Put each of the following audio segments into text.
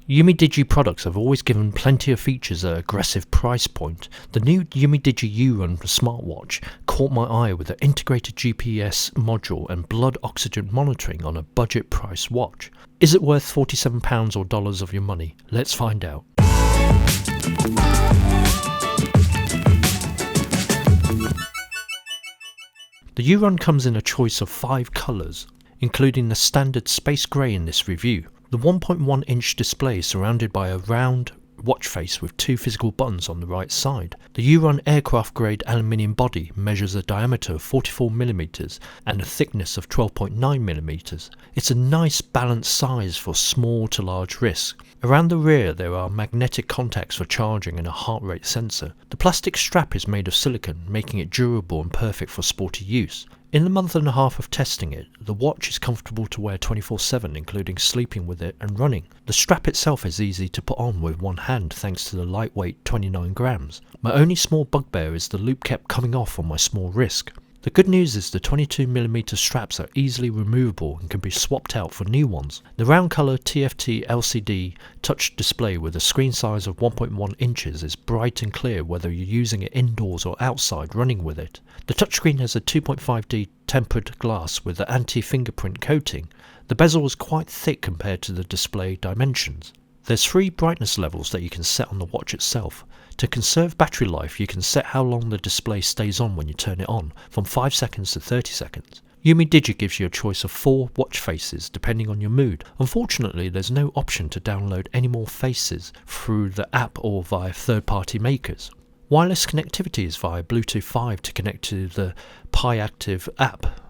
UMIDIGI products have always given plenty of features at an aggressive price point. The new UMIDIGI Urun Smartwatch caught my eye with an integrated GPS module and blood oxygen monitoring on a budget price watch. Is it worth £47 or dollars of your money? Let's find out. The Urun comes in a choice of 5 colours, including the standard space grey in this review. The 1.1-inch display is surrounded by a round watch face with 2 physical buttons on the right side. The Urun aircraft-grade aluminium body measures a diameter of 44mm and a thickness of 12.9mm. It's a nice balanced size for small to large wrists. Around the rear there are magnetic contacts for charging and a heart rate sensor. The plastic strap is made of silicone, making it durable and perfect for sporty use. In the month and a half of testing it, the watch is comfortable to wear 24/7, including sleeping with it and running. The strap itself is easy to put on with one hand thanks to the lightweight 29 grams. My only small bugbear is the loop kept coming off on my small wrist. The good news is the 22mm straps are easily removable and can be swapped out for new ones. The round colour TFT LCD touch display with a screen size of 1.1 inches is bright and clear whether you're using it indoors or outside running with it. The touchscreen has a 2.5D tempered glass with an anti-fingerprint coating. The bezel is quite thick compared to the display dimensions. There's 3 brightness levels that you can set on the watch itself. To conserve battery life, you can set how long the display stays on when you turn it on, from 5 seconds to 30 seconds. UMIDIGI gives you a choice of 4 watch faces depending on your mood. Unfortunately, there's no option to download any more faces through the app or via third-party makers. Wireless connectivity is via Bluetooth 5 to connect to the Paiactive App.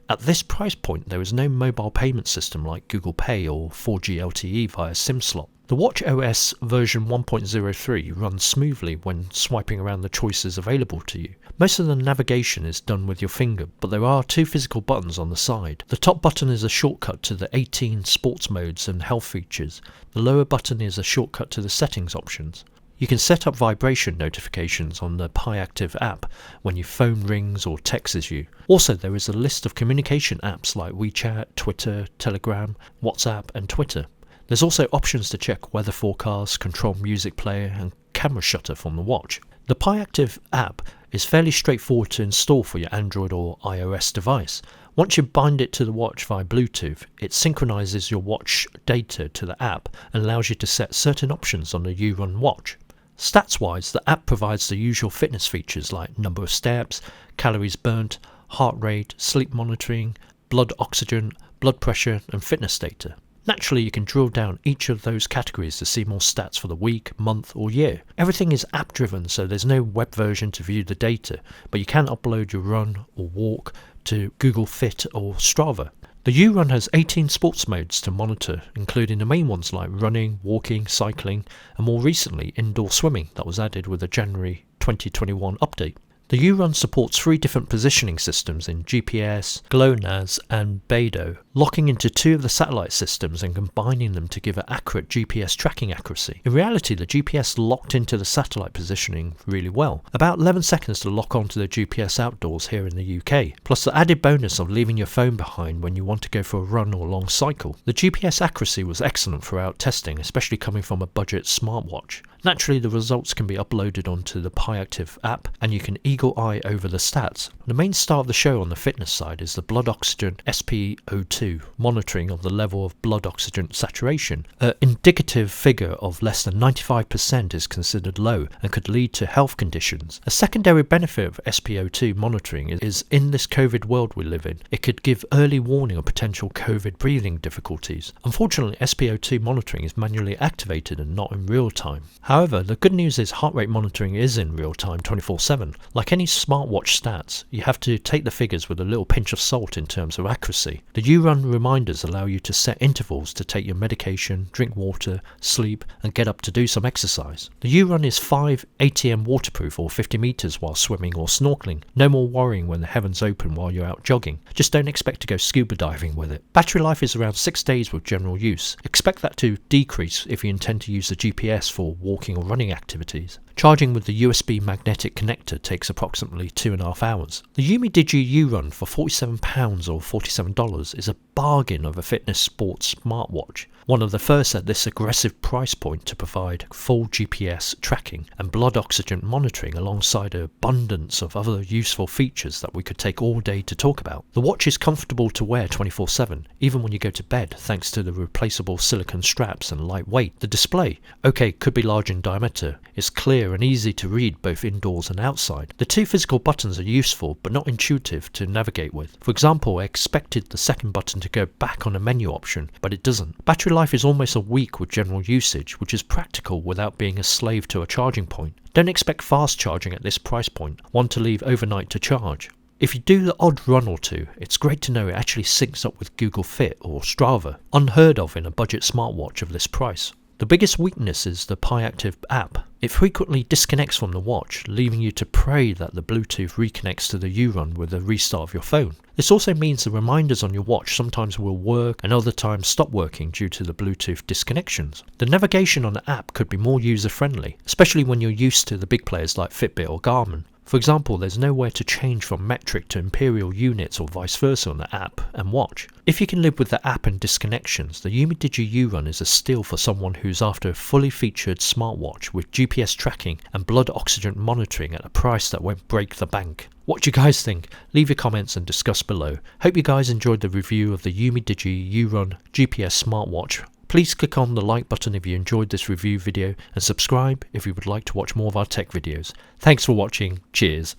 At this price point, there is no mobile payment system like Google Pay or 4G LTE via SIM slot. The Watch OS version 1.03 runs smoothly when swiping around the choices available to you. Most of the navigation is done with your finger, but there are 2 physical buttons on the side. The top button is a shortcut to the 18 sports modes and health features. The lower button is a shortcut to the settings options. You can set up vibration notifications on the Paiactive app when your phone rings or texts you. Also, there is a list of communication apps like WeChat, Twitter, Telegram, WhatsApp and Twitter. There's also options to check weather forecasts, control music player and camera shutter from the watch. The Paiactive app is fairly straightforward to install for your Android or iOS device. Once you bind it to the watch via Bluetooth, it synchronises your watch data to the app and allows you to set certain options on the Urun watch. Stats-wise, the app provides the usual fitness features like number of steps, calories burnt, heart rate, sleep monitoring, blood oxygen, blood pressure and fitness data. Naturally, you can drill down each of those categories to see more stats for the week, month or year. Everything is app driven, so there's no web version to view the data, but you can upload your run or walk to Google Fit or Strava. The Urun has 18 sports modes to monitor, including the main ones like running, walking, cycling and more recently indoor swimming that was added with a January 2021 update. The Urun supports 3 different positioning systems in GPS, GLONASS and BeiDou, locking into 2 of the satellite systems and combining them to give an accurate GPS tracking accuracy. In reality, the GPS locked into the satellite positioning really well. About 11 seconds to lock onto the GPS outdoors here in the UK, plus the added bonus of leaving your phone behind when you want to go for a run or long cycle. The GPS accuracy was excellent throughout testing, especially coming from a budget smartwatch. Naturally, the results can be uploaded onto the Paiactive app and you can eagle eye over the stats. The main star of the show on the fitness side is the blood oxygen SpO2 monitoring of the level of blood oxygen saturation. An indicative figure of less than 95% is considered low and could lead to health conditions. A secondary benefit of SpO2 monitoring is in this COVID world we live in, it could give early warning of potential COVID breathing difficulties. Unfortunately, SpO2 monitoring is manually activated and not in real time. However, the good news is heart rate monitoring is in real time 24/7. Like any smartwatch stats, you have to take the figures with a little pinch of salt in terms of accuracy. The Urun reminders allow you to set intervals to take your medication, drink water, sleep and get up to do some exercise. The Urun is 5 ATM waterproof or 50 meters while swimming or snorkeling. No more worrying when the heavens open while you're out jogging. Just don't expect to go scuba diving with it. Battery life is around 6 days with general use. Expect that to decrease if you intend to use the GPS for walking or running activities. Charging with the USB magnetic connector takes approximately 2.5 hours. The UMIDIGI Urun for £47 or $47 is a bargain of a fitness sports smartwatch, one of the first at this aggressive price point to provide full GPS tracking and blood oxygen monitoring alongside an abundance of other useful features that we could take all day to talk about. The watch is comfortable to wear 24/7, even when you go to bed, thanks to the replaceable silicone straps and lightweight. The display, okay, could be large in diameter, is clear and easy to read both indoors and outside. The 2 physical buttons are useful but not intuitive to navigate with. For example, I expected the second button to go back on a menu option, but it doesn't. Battery life is almost a week with general usage, which is practical without being a slave to a charging point. Don't expect fast charging at this price point, one to leave overnight to charge. If you do the odd run or two, it's great to know it actually syncs up with Google Fit or Strava, unheard of in a budget smartwatch of this price. The biggest weakness is the Paiactive App. It frequently disconnects from the watch, leaving you to pray that the Bluetooth reconnects to the Urun with a restart of your phone. This also means the reminders on your watch sometimes will work and other times stop working due to the Bluetooth disconnections. The navigation on the app could be more user-friendly, especially when you're used to the big players like Fitbit or Garmin. For example, there's nowhere to change from metric to imperial units or vice versa on the app and watch. If you can live with the app and disconnections, the UMIDIGI Urun is a steal for someone who's after a fully featured smartwatch with GPS tracking and blood oxygen monitoring at a price that won't break the bank. What do you guys think? Leave your comments and discuss below. Hope you guys enjoyed the review of the UMIDIGI Urun GPS smartwatch. Please click on the like button if you enjoyed this review video and subscribe if you would like to watch more of our tech videos. Thanks for watching. Cheers.